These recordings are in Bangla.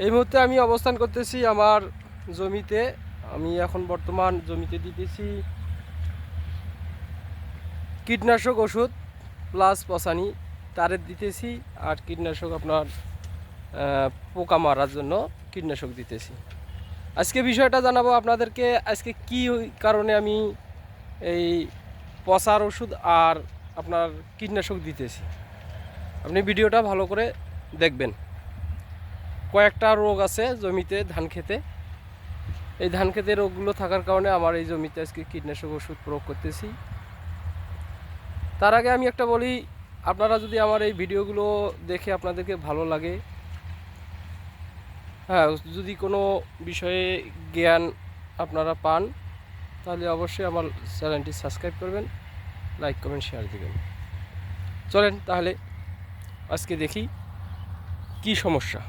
এই মুহূর্তে আমি অবস্থান করতেছি আমার জমিতে। আমি এখন বর্তমান জমিতে দিতেছি কীটনাশক ওষুধ প্লাস পচানি তারের দিতেছি, আর কীটনাশক আপনার পোকা মারার জন্য কীটনাশক দিতেছি। আজকে বিষয়টা জানাবো আপনাদেরকে, আজকে কি কারণে আমি এই পচার ওষুধ আর আপনার কীটনাশক দিতেছি। আপনি ভিডিওটা ভালো করে দেখবেন। কয়েকটা রোগ আছে জমিতে, ধান খেতে। এই ধান খেতে রোগগুলো থাকার কারণে আমার এই জমিতে আজকে কীটনাশক ওষুধ প্রয়োগ করতেছি। তার আগে আমি একটা বলি, আপনারা যদি আমার এই ভিডিওগুলো দেখে আপনাদেরকে ভালো লাগে, হ্যাঁ, যদি কোনো বিষয়ে জ্ঞান আপনারা পান, তাহলে অবশ্যই আমার চ্যানেলটি সাবস্ক্রাইব করবেন, লাইক কমেন্ট শেয়ার দেবেন। চলেন তাহলে আজকে দেখি কি সমস্যা।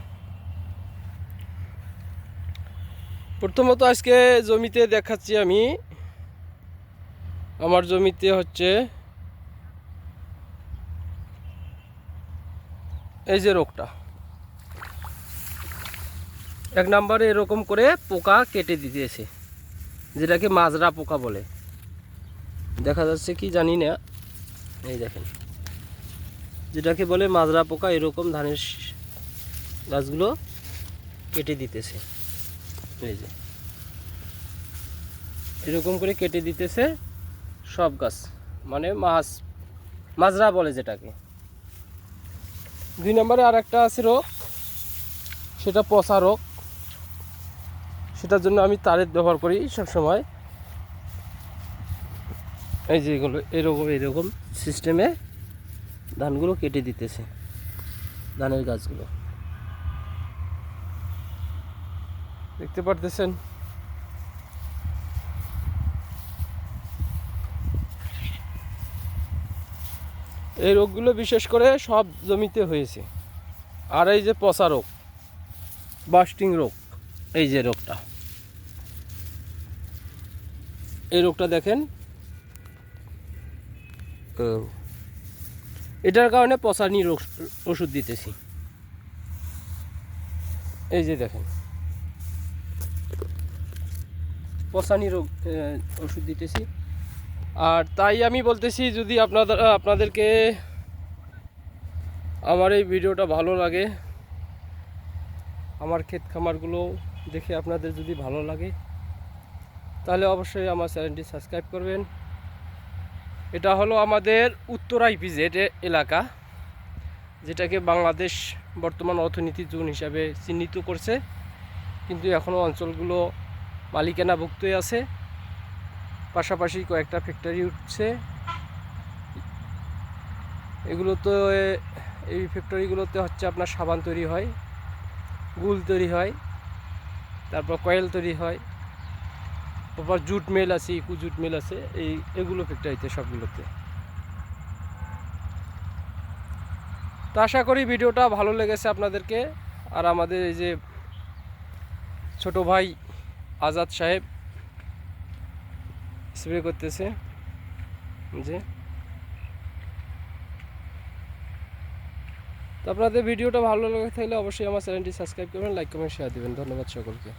প্রথমত আজকে জমিতে দেখাচ্ছি আমি, আমার জমিতে হচ্ছে এই যে রোগটা, এক নম্বরে এরকম করে পোকা কেটে দিতেছে, যেটাকে মাজরা পোকা বলে। দেখা যাচ্ছে কি জানি না, এই দেখেন, যেটাকে বলে মাজরা পোকা, এরকম ধানের গাছগুলো কেটে দিতেছে। এই যে এরকম করে কেটে দিতেছে সব গাছ, মানে মাজরা বলে যেটাকে। দুই নম্বরে আর একটা আছে রোগ, সেটা পচা রোগ। সেটার জন্য আমি তারের ব্যবহার করি সব সময়। এই যে এগুলো এরকম সিস্টেমে ধানগুলো কেটে দিতেছে, ধানের গাছগুলো দেখতে পারতেছেন। এই রোগগুলো বিশেষ করে সব জমিতে হয়েছে। আর এই যে পচা রোগ, বাস্টিং রোগ, এই যে রোগটা, এই রোগটা দেখেন, এটার কারণে পচানি ওষুধ দিতেছি। এই যে দেখেন, পচানি রোগ ওষুধ দিতেছি। আর তাই আমি বলতেছি, যদি আপনাদেরকে আমার এই ভিডিওটা ভালো লাগে, আমার ক্ষেত খামারগুলো দেখে আপনাদের যদি ভালো লাগে, তাহলে অবশ্যই আমার চ্যানেলটি সাবস্ক্রাইব করবেন। এটা হলো আমাদের উত্তরা ইপিজেড এলাকা, যেটাকে বাংলাদেশ বর্তমান অর্থনীতি জোন হিসাবে চিহ্নিত করছে, কিন্তু এখনও অঞ্চলগুলো মালিকানাভুক্তই আছে। পাশাপাশি কয়েকটা ফ্যাক্টরি উঠছে। এগুলোতে, এই ফ্যাক্টরিগুলোতে হচ্ছে আপনার সাবান তৈরি হয়, গুল তৈরি হয়, তারপর কয়েল তৈরি হয়, তারপর জুট মিল আছে, ইকো জুট মিল আছে, এগুলো ফ্যাক্টরিতে সবগুলোতে। তো আশা করি ভিডিওটা ভালো লেগেছে আপনাদেরকে। আর আমাদের এই যে ছোট ভাই আজাদ সাহেব স্প্রে করতেছে, যে তো আপনাদের ভিডিওটা ভালো লেগে থাকলে অবশ্যই আমার চ্যানেলটি সাবস্ক্রাইব করবেন, লাইক কমেন্ট শেয়ার দেবেন। ধন্যবাদ সকলকে।